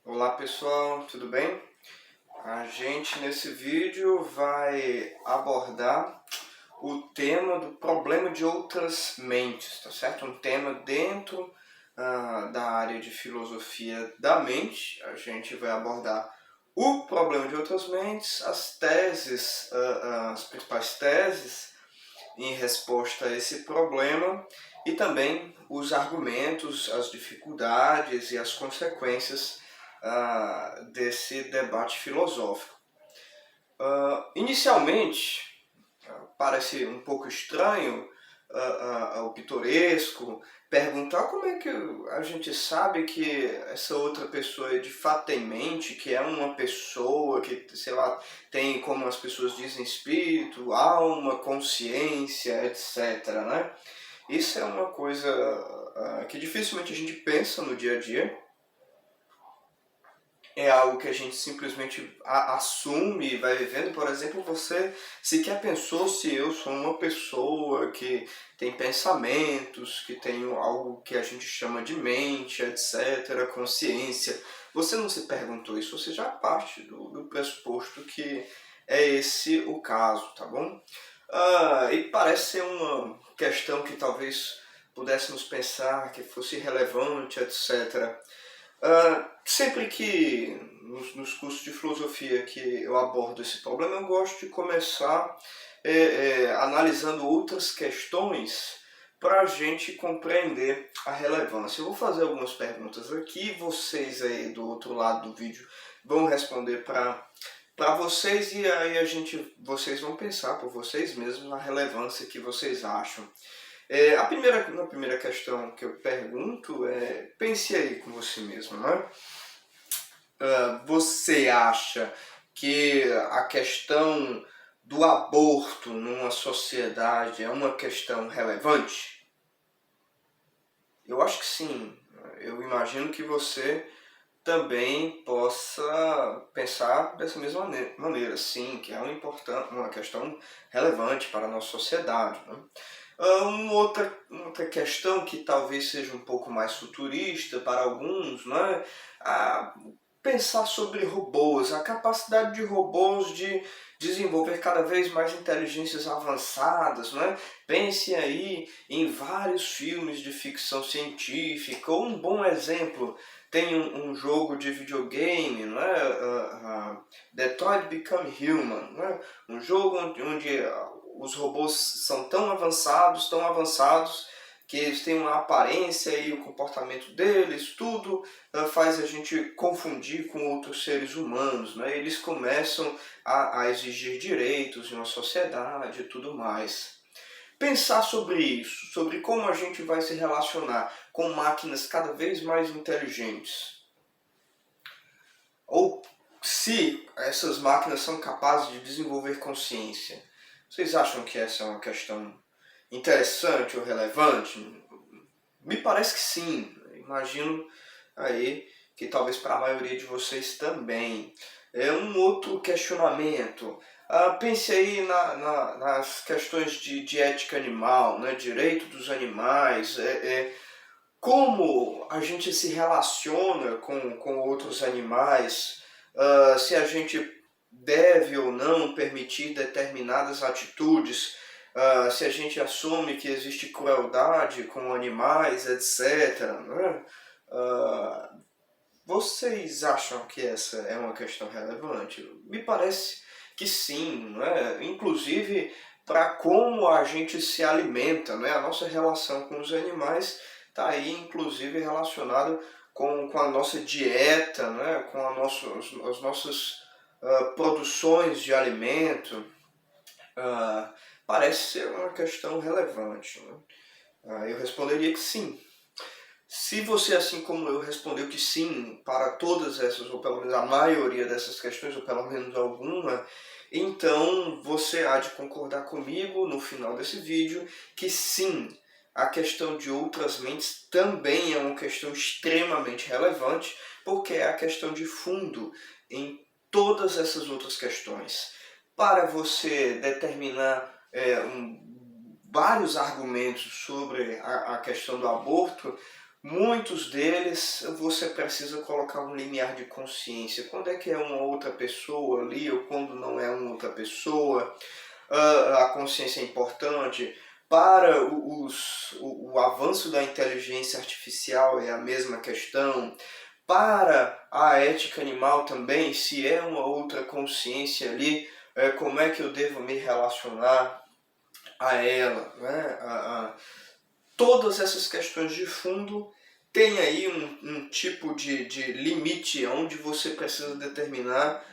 Olá pessoal, tudo bem? A gente nesse vídeo vai abordar o tema do problema de outras mentes, tá certo? Um tema dentro da área de filosofia da mente. A gente vai abordar o problema de outras mentes, as teses, as principais teses em resposta a esse problema e também os argumentos, as dificuldades e as consequências desse debate filosófico. Inicialmente, parece um pouco estranho, o pitoresco, perguntar como é que a gente sabe que essa outra pessoa de fato tem mente, que é uma pessoa que, sei lá, tem, como as pessoas dizem, espírito, alma, consciência, etc, né? Isso é uma coisa que dificilmente a gente pensa no dia a dia. É algo que a gente simplesmente assume e vai vivendo. Por exemplo, você sequer pensou se eu sou uma pessoa que tem pensamentos, que tem algo que a gente chama de mente, etc., consciência. Você não se perguntou isso, você já parte do pressuposto que é esse o caso, tá bom? E parece ser uma questão que talvez pudéssemos pensar que fosse relevante, etc. Sempre que nos cursos de filosofia que eu abordo esse problema, eu gosto de começar analisando outras questões para a gente compreender a relevância. Eu vou fazer algumas perguntas aqui, vocês aí do outro lado do vídeo vão responder para vocês e aí vocês vão pensar por vocês mesmos a relevância que vocês acham. A primeira questão que eu pergunto pense aí com você mesmo, né? Você acha que a questão do aborto numa sociedade é uma questão relevante? Eu acho que sim. Eu imagino que você também possa pensar dessa mesma maneira, sim, que é uma questão relevante para a nossa sociedade, né? Outra questão que talvez seja um pouco mais futurista para alguns, né? Pensar sobre robôs, a capacidade de robôs de desenvolver cada vez mais inteligências avançadas, né? Pense aí em vários filmes de ficção científica. Um bom exemplo, tem um jogo de videogame, não é? Detroit Become Human, né? Um jogo onde os robôs são tão avançados, que eles têm uma aparência e o comportamento deles, tudo faz a gente confundir com outros seres humanos, né? Eles começam a exigir direitos em uma sociedade e tudo mais. Pensar sobre isso, sobre como a gente vai se relacionar com máquinas cada vez mais inteligentes. Ou se essas máquinas são capazes de desenvolver consciência. Vocês acham que essa é uma questão interessante ou relevante? Me parece que sim. Imagino aí que talvez para a maioria de vocês também. Um outro questionamento. Pense aí nas questões de ética animal, né? Direito dos animais, como a gente se relaciona com outros animais, se a gente deve ou não permitir determinadas atitudes, se a gente assume que existe crueldade com animais, etc. Né? Vocês acham que essa é uma questão relevante? Me parece que sim, né? Inclusive para como a gente se alimenta, né? A nossa relação com os animais está aí inclusive relacionada com a nossa dieta, né? Com as nossas produções de alimento. Parece ser uma questão relevante, né? Eu responderia que sim. Se você, assim como eu, respondeu que sim para todas essas, ou pelo menos a maioria dessas questões, ou pelo menos alguma, então você há de concordar comigo no final desse vídeo que sim, a questão de outras mentes também é uma questão extremamente relevante, porque é a questão de fundo em todas essas outras questões. Para você determinar vários argumentos sobre a questão do aborto, muitos deles você precisa colocar um limiar de consciência. Quando é que é uma outra pessoa ali ou quando não é uma outra pessoa? A consciência é importante. Para o avanço da inteligência artificial é a mesma questão. Para a ética animal também, se é uma outra consciência ali, como é que eu devo me relacionar a ela, né? Todas essas questões de fundo tem aí um tipo de limite onde você precisa determinar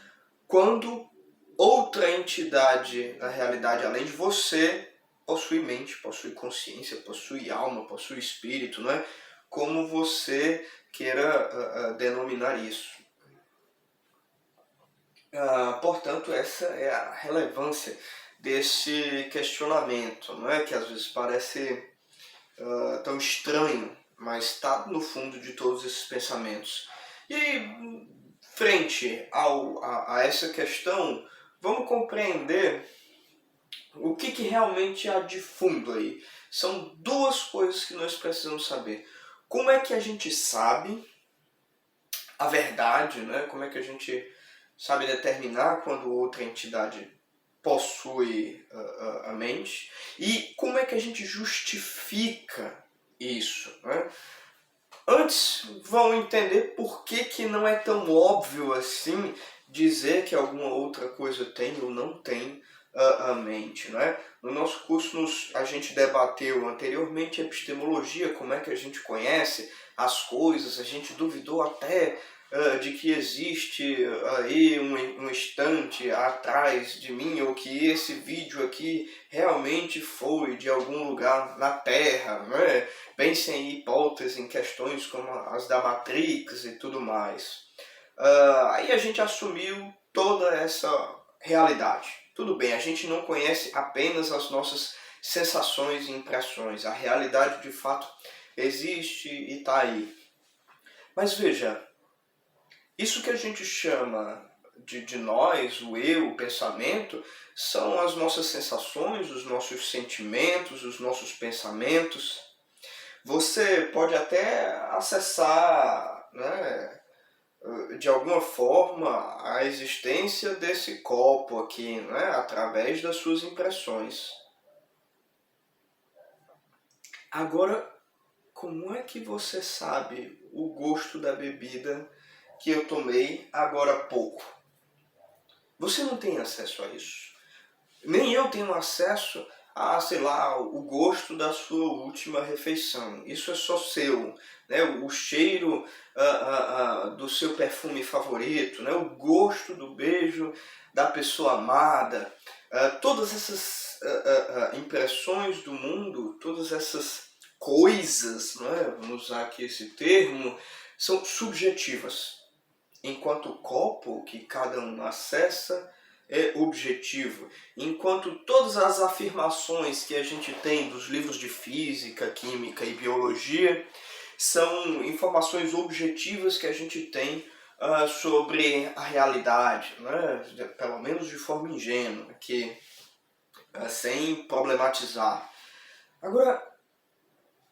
quando outra entidade, na realidade, além de você, possui mente, possui consciência, possui alma, possui espírito, né? Como você queira denominar isso. Portanto, essa é a relevância desse questionamento, não é? Que às vezes parece tão estranho, mas está no fundo de todos esses pensamentos. E aí, frente a essa questão, vamos compreender o que realmente há de fundo aí. São duas coisas que nós precisamos saber. Como é que a gente sabe a verdade, né? Como é que a gente sabe determinar quando outra entidade possui a mente? E como é que a gente justifica isso, né? Antes, vão entender por que não é tão óbvio assim dizer que alguma outra coisa tem ou não tem a mente, né? No nosso curso a gente debateu anteriormente epistemologia, como é que a gente conhece as coisas, a gente duvidou até de que existe aí um instante atrás de mim, ou que esse vídeo aqui realmente foi de algum lugar na Terra, né? Pensem em hipóteses, em questões como as da Matrix e tudo mais. Aí a gente assumiu toda essa realidade. Tudo bem, a gente não conhece apenas as nossas sensações e impressões. A realidade de fato existe e está aí. Mas veja, isso que a gente chama de nós, o eu, o pensamento, são as nossas sensações, os nossos sentimentos, os nossos pensamentos. Você pode até acessar, né, de alguma forma a existência desse copo aqui, né, através das suas impressões. Agora, como é que você sabe o gosto da bebida que eu tomei agora há pouco? Você não tem acesso a isso. Nem eu tenho acesso a, sei lá, o gosto da sua última refeição. Isso é só seu, né? O cheiro do seu perfume favorito, né? O gosto do beijo da pessoa amada. Todas essas impressões do mundo, todas essas coisas, né? Vamos usar aqui esse termo, são subjetivas. Enquanto o copo que cada um acessa é objetivo. Enquanto todas as afirmações que a gente tem dos livros de física, química e biologia são informações objetivas que a gente tem sobre a realidade, né? Pelo menos de forma ingênua, sem problematizar. Agora,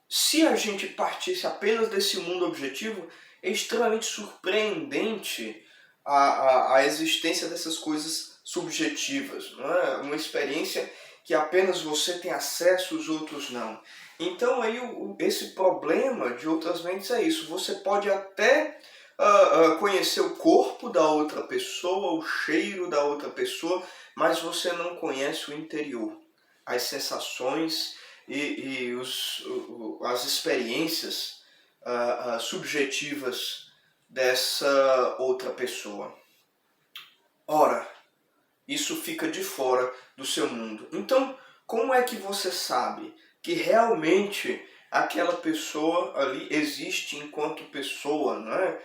se a gente partisse apenas desse mundo objetivo, é extremamente surpreendente a existência dessas coisas subjetivas, não é? Uma experiência que apenas você tem acesso, os outros não. Então aí esse problema de outras mentes é isso. Você pode até conhecer o corpo da outra pessoa, o cheiro da outra pessoa, mas você não conhece o interior, as sensações e as experiências subjetivas dessa outra pessoa. Ora, isso fica de fora do seu mundo. Então, como é que você sabe que realmente aquela pessoa ali existe enquanto pessoa, não é?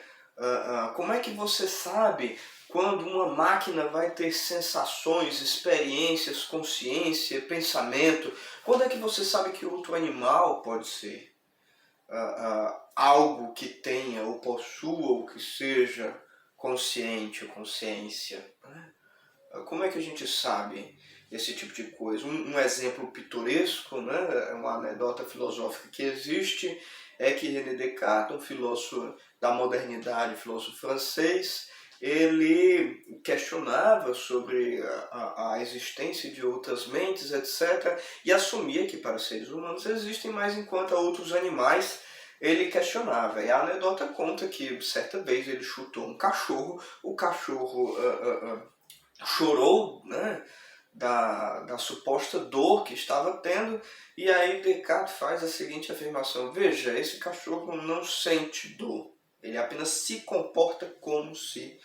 Como é que você sabe quando uma máquina vai ter sensações, experiências, consciência, pensamento? Quando é que você sabe que outro animal pode ser algo que tenha ou possua ou que seja consciente ou consciência? Como é que a gente sabe esse tipo de coisa? Um exemplo pitoresco, né? É uma anedota filosófica que existe, é que René Descartes, um filósofo da modernidade, filósofo francês, ele questionava sobre a existência de outras mentes, etc., e assumia que para seres humanos existem, mas enquanto a outros animais ele questionava. E a anedota conta que certa vez ele chutou um cachorro, o cachorro chorou, né, da suposta dor que estava tendo, e aí Descartes faz a seguinte afirmação: veja, esse cachorro não sente dor, ele apenas se comporta como se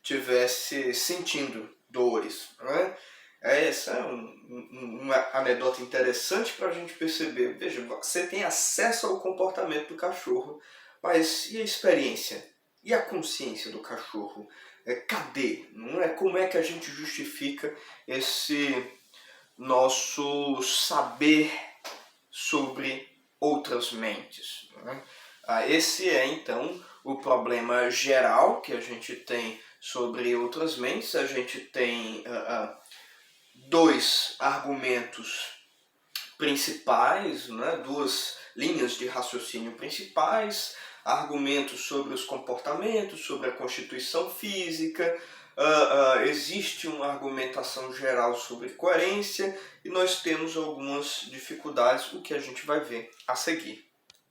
tivesse sentindo dores. Né? Essa é uma anedota interessante para a gente perceber. Veja, você tem acesso ao comportamento do cachorro, mas e a experiência? E a consciência do cachorro? Cadê? Não é? Como é que a gente justifica esse nosso saber sobre outras mentes? Né? Esse é então o problema geral que a gente tem sobre outras mentes. A gente tem dois argumentos principais, né? Duas linhas de raciocínio principais, argumentos sobre os comportamentos, sobre a constituição física, existe uma argumentação geral sobre coerência e nós temos algumas dificuldades, o que a gente vai ver a seguir.